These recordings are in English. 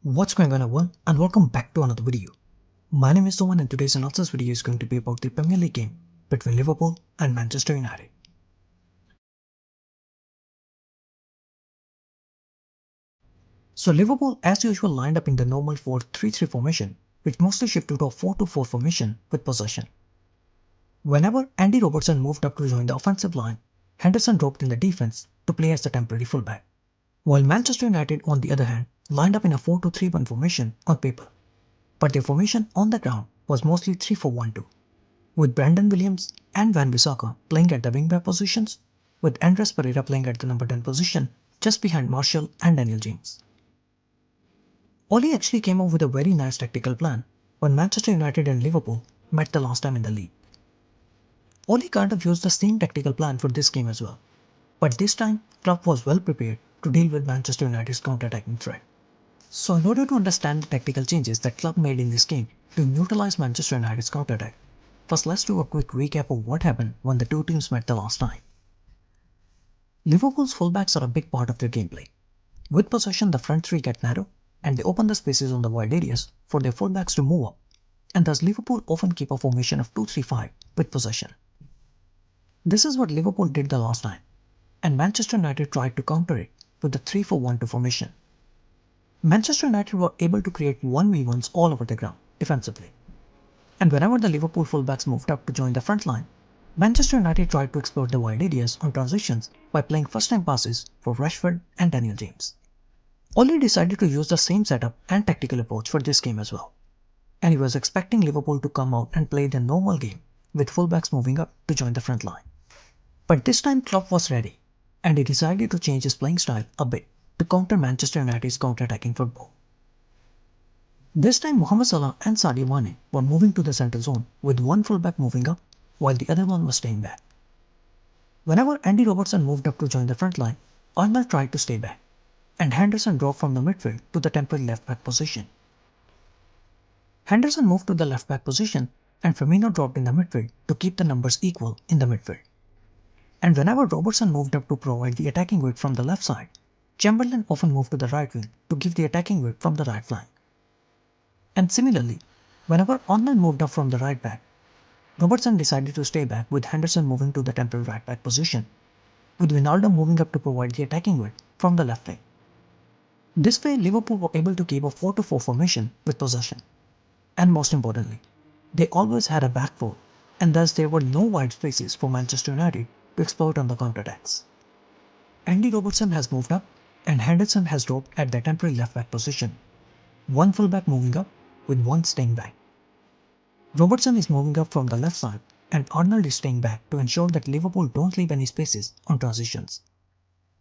What's going on everyone, and welcome back to another video. My name is Soman and today's analysis video is going to be about the Premier League game between Liverpool and Manchester United. So Liverpool as usual lined up in the normal 4-3-3 formation, which mostly shifted to a 4-4 formation with possession. Whenever Andy Robertson moved up to join the offensive line, Henderson dropped in the defense to play as the temporary fullback. While Manchester United on the other hand lined up in a 4-2-3-1 formation on paper. But their formation on the ground was mostly 3-4-1-2, with Brandon Williams and Van Bissaka playing at the wingback positions, with Andres Pereira playing at the number 10 position just behind Martial and Daniel James. Ole actually came up with a very nice tactical plan when Manchester United and Liverpool met the last time in the league. Ole kind of used the same tactical plan for this game as well, but this time Klopp was well prepared to deal with Manchester United's counter-attacking threat. So in order to understand the tactical changes that Klopp made in this game to neutralize Manchester United's counter-attack, first let's do a quick recap of what happened when the two teams met the last time. Liverpool's fullbacks are a big part of their gameplay. With possession, the front three get narrow and they open the spaces on the wide areas for their fullbacks to move up, and thus Liverpool often keep a formation of 2-3-5 with possession. This is what Liverpool did the last time, and Manchester United tried to counter it with the 3-4-1-2 formation. Manchester United were able to create 1v1s all over the ground defensively. And whenever the Liverpool fullbacks moved up to join the front line, Manchester United tried to exploit the wide areas on transitions by playing first-time passes for Rashford and Daniel James. Ole decided to use the same setup and tactical approach for this game as well. And he was expecting Liverpool to come out and play the normal game with fullbacks moving up to join the front line. But this time Klopp was ready, and he decided to change his playing style a bit to counter Manchester United's counter-attacking football. This time Mohamed Salah and Sadio Mane were moving to the central zone with one fullback moving up while the other one was staying back. Whenever Andy Robertson moved up to join the front line, Arnold tried to stay back, and Henderson dropped from the midfield to the temporary left-back position. Henderson moved to the left-back position and Firmino dropped in the midfield to keep the numbers equal in the midfield. And whenever Robertson moved up to provide the attacking weight from the left side, Chamberlain often moved to the right wing to give the attacking weight from the right flank. And similarly, whenever Arnold moved up from the right back, Robertson decided to stay back with Henderson moving to the temporary right back position, with Wijnaldum moving up to provide the attacking weight from the left wing. This way, Liverpool were able to keep a 4-4 formation with possession. And most importantly, they always had a back four, and thus there were no wide spaces for Manchester United to exploit on the counterattacks. Andy Robertson has moved up and Henderson has dropped at the temporary left-back position, one fullback moving up with one staying back. Robertson is moving up from the left side and Arnold is staying back to ensure that Liverpool don't leave any spaces on transitions.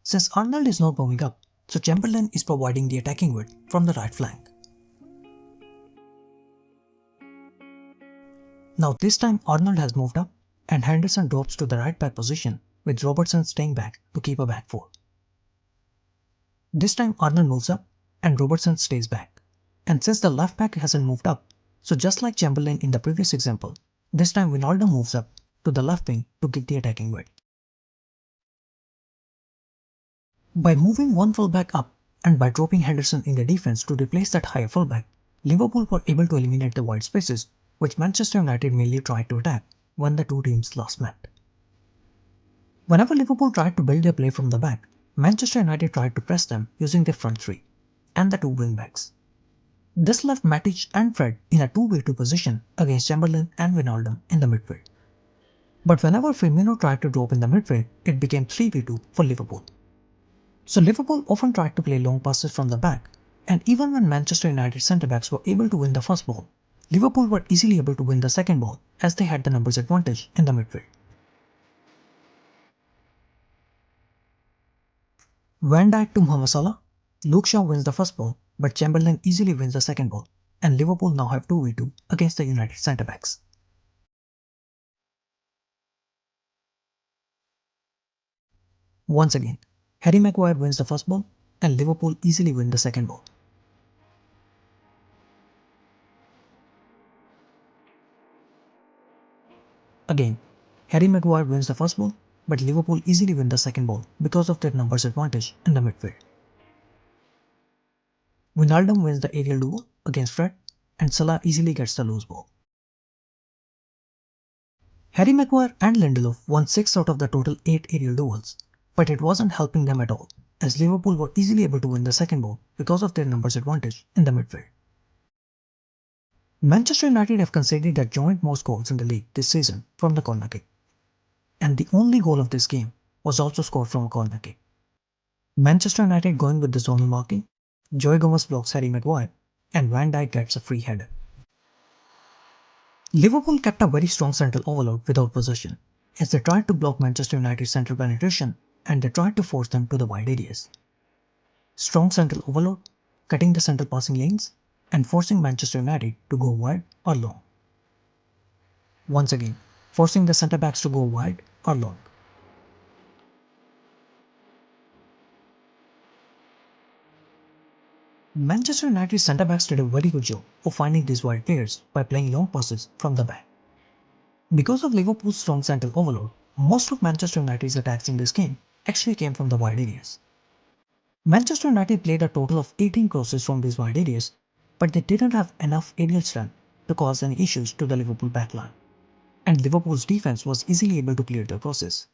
Since Arnold is not moving up, so Chamberlain is providing the attacking weight from the right flank. Now this time Arnold has moved up and Henderson drops to the right back position with Robertson staying back to keep a back four. This time Arnold moves up and Robertson stays back. And since the left back hasn't moved up, so just like Chamberlain in the previous example, this time Wijnaldum moves up to the left wing to give the attacking weight. By moving one fullback up and by dropping Henderson in the defense to replace that higher fullback, Liverpool were able to eliminate the wide spaces which Manchester United mainly tried to attack when the two teams last met. Whenever Liverpool tried to build their play from the back, Manchester United tried to press them using their front three and the two wing-backs. This left Matic and Fred in a 2v2 position against Chamberlain and Wijnaldum in the midfield. But whenever Firmino tried to drop in the midfield, it became 3v2 for Liverpool. So Liverpool often tried to play long passes from the back, and even when Manchester United centre-backs were able to win the first ball, Liverpool were easily able to win the second ball as they had the numbers advantage in the midfield. Van Dijk to Mohamed Salah, Luke Shaw wins the first ball, but Chamberlain easily wins the second ball, and Liverpool now have 2v2 against the United centre-backs. Once again, Harry Maguire wins the first ball, and Liverpool easily win the second ball. Again, Harry Maguire wins the first ball, but Liverpool easily win the second ball because of their numbers advantage in the midfield. Wijnaldum wins the aerial duel against Fred, and Salah easily gets the loose ball. Harry Maguire and Lindelof won 6 out of the total 8 aerial duels, but it wasn't helping them at all, as Liverpool were easily able to win the second ball because of their numbers advantage in the midfield. Manchester United have conceded the joint most goals in the league this season from the corner kick, and the only goal of this game was also scored from a corner kick. Manchester United going with the zonal marking, Joe Gomez blocks Harry Maguire, and Van Dijk gets a free header. Liverpool kept a very strong central overload without possession, as they tried to block Manchester United's central penetration and they tried to force them to the wide areas. Strong central overload, cutting the central passing lanes, and forcing Manchester United to go wide or long. Once again, forcing the centre backs to go wide or long. Manchester United centre backs did a very good job of finding these wide players by playing long passes from the back. Because of Liverpool's strong central overload, most of Manchester United's attacks in this game actually came from the wide areas. Manchester United played a total of 18 crosses from these wide areas, but they didn't have enough aerial strength to cause any issues to the Liverpool backline, and Liverpool's defense was easily able to clear the crosses.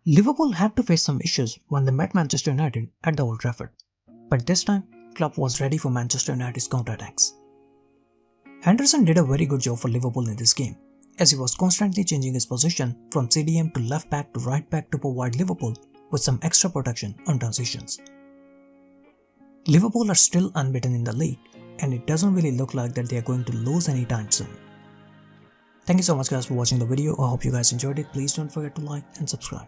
Liverpool had to face some issues when they met Manchester United at the Old Trafford, but this time Klopp was ready for Manchester United's counterattacks. Henderson did a very good job for Liverpool in this game, as he was constantly changing his position from CDM to left back to right back to provide Liverpool with some extra protection on transitions. Liverpool are still unbeaten in the league, and it doesn't really look like that they are going to lose anytime soon. Thank you so much guys for watching the video. I hope you guys enjoyed it. Please don't forget to like and subscribe.